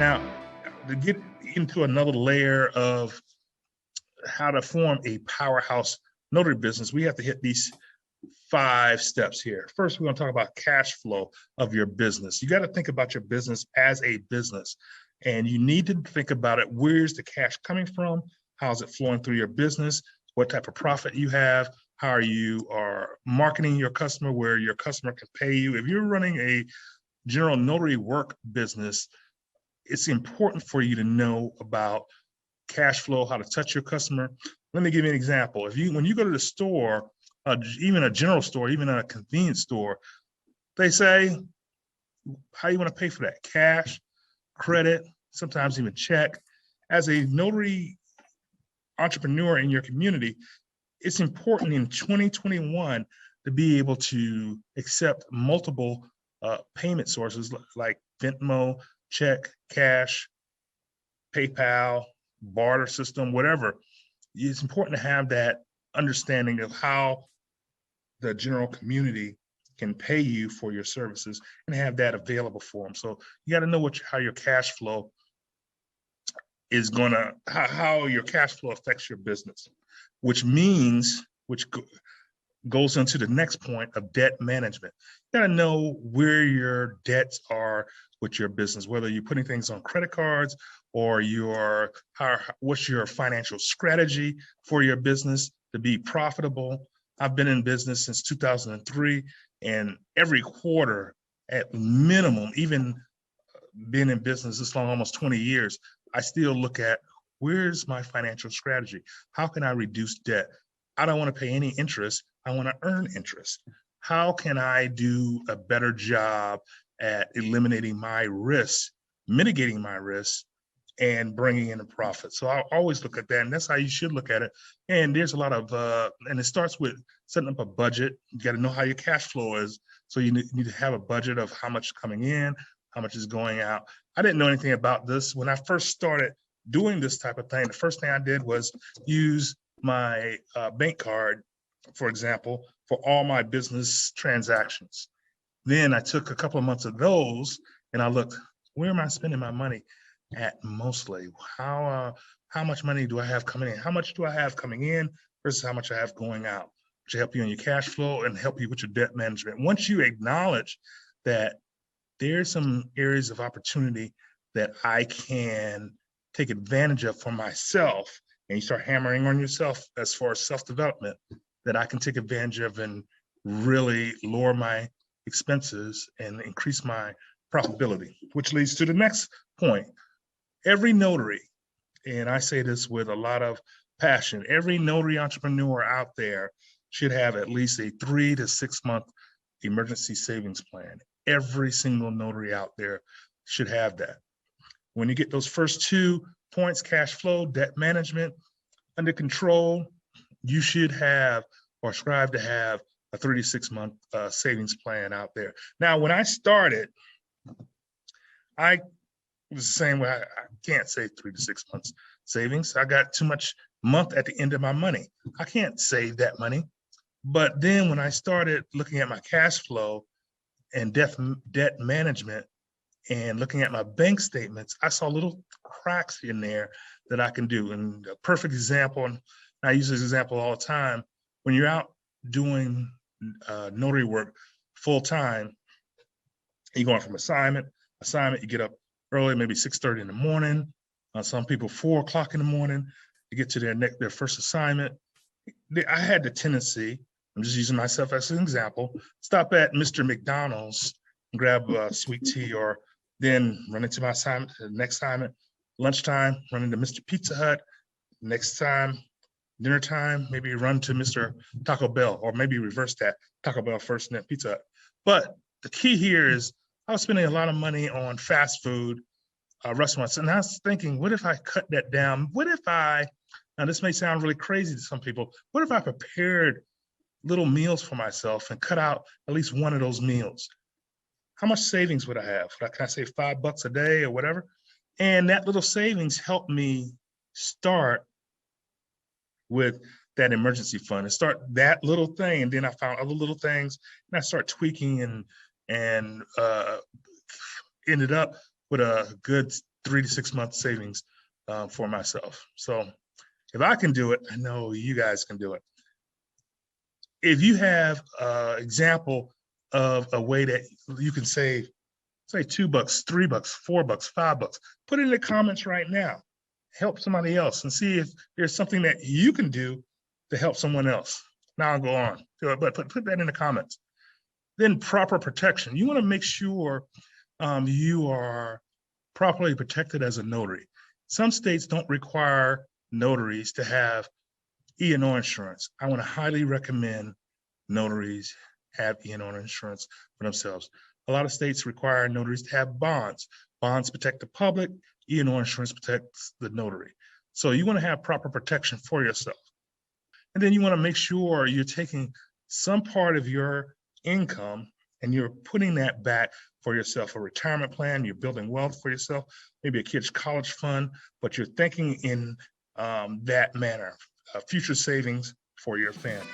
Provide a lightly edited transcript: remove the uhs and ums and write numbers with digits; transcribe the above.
Now, to get into another layer of how to form a powerhouse notary business, we have to hit these 5 steps here. First, we're going to talk about cash flow of your business. You got to think about your business as a business, and you need to think about it. Where's the cash coming from? How's it flowing through your business? What type of profit you have? How you are marketing your customer, where your customer can pay you. If you're running a general notary work business, it's important for you to know about cash flow, how to touch your customer. Let me give you an example. When you go to the store, even a general store, even a convenience store, they say, how you want to pay for that? Cash, credit, sometimes even check. As a notary entrepreneur in your community, it's important in 2021 to be able to accept multiple payment sources like Venmo, check, cash, PayPal, barter system, whatever. It's important to have that understanding of how the general community can pay you for your services and have that available for them. So you got to know how your cash flow is how your cash flow affects your business, which goes into the next point of debt management. You got to know where your debts are with your business, whether you're putting things on credit cards or what's your financial strategy for your business to be profitable. I've been in business since 2003, and every quarter at minimum, even being in business this long, almost 20 years, I still look at where's my financial strategy? How can I reduce debt? I don't want to pay any interest. I want to earn interest. How can I do a better job at eliminating my risks, mitigating my risks, and bringing in a profit? So I always look at that, and that's how you should look at it. And there's a lot of, and it starts with setting up a budget. You got to know how your cash flow is. So you need to have a budget of how much is coming in, how much is going out. I didn't know anything about this. When I first started doing this type of thing, the first thing I did was use my bank card, for example, for all my business transactions. Then I took a couple of months of those and I looked, where am I spending my money at mostly? How much money do I have coming in? How much do I have coming in versus how much I have going out? To help you on your cash flow and help you with your debt management. Once you acknowledge that there's some areas of opportunity that I can take advantage of for myself, and you start hammering on yourself as far as self-development, that I can take advantage of and really lower my expenses and increase my profitability, which leads to the next point. Every notary, and I say this with a lot of passion, every notary entrepreneur out there should have at least a 3 to 6 month emergency savings plan. Every single notary out there should have that. When you get those first 2 points, cash flow, debt management, under control, you should have or strive to have a 3 to 6 month savings plan out there. Now, when I started, I was the same way. I can't say 3 to 6 months savings. I got too much month at the end of my money. I can't save that money. But then when I started looking at my cash flow and debt management and looking at my bank statements, I saw little cracks in there that I can do. And a perfect example, and I use this example all the time, when you're out doing notary work full time, you're going from assignment, you get up early, maybe 6:30 in the morning. Some people 4 o'clock in the morning to get to their first assignment. I had the tendency, I'm just using myself as an example, stop at Mr. McDonald's and grab a sweet tea, or then run into my assignment, the next assignment, lunchtime, run into Mr. Pizza Hut, next time, dinner time, maybe run to Mr. Taco Bell, or maybe reverse that, Taco Bell first and then Pizza Hut. But the key here is I was spending a lot of money on fast food restaurants, and I was thinking, what if I cut that down? Now this may sound really crazy to some people, what if I prepared little meals for myself and cut out at least one of those meals? How much savings would I have? Can I save $5 a day or whatever? And that little savings helped me start with that emergency fund and start that little thing. And then I found other little things and I start tweaking and ended up with a good 3 to 6 month savings for myself. So if I can do it, I know you guys can do it. If you have an example of a way that you can save, say $2, $3, $4, $5, put it in the comments right now. Help somebody else and see if there's something that you can do to help someone else. Now I'll go on, but put that in the comments. Then proper protection. You want to make sure you are properly protected as a notary. Some states don't require notaries to have E&O insurance. I want to highly recommend notaries have E&O insurance for themselves. A lot of states require notaries to have bonds. Bonds protect the public. E&O insurance protects the notary. So you want to have proper protection for yourself. And then you want to make sure you're taking some part of your income and you're putting that back for yourself, a retirement plan, you're building wealth for yourself, maybe a kid's college fund, but you're thinking in that manner, future savings for your family.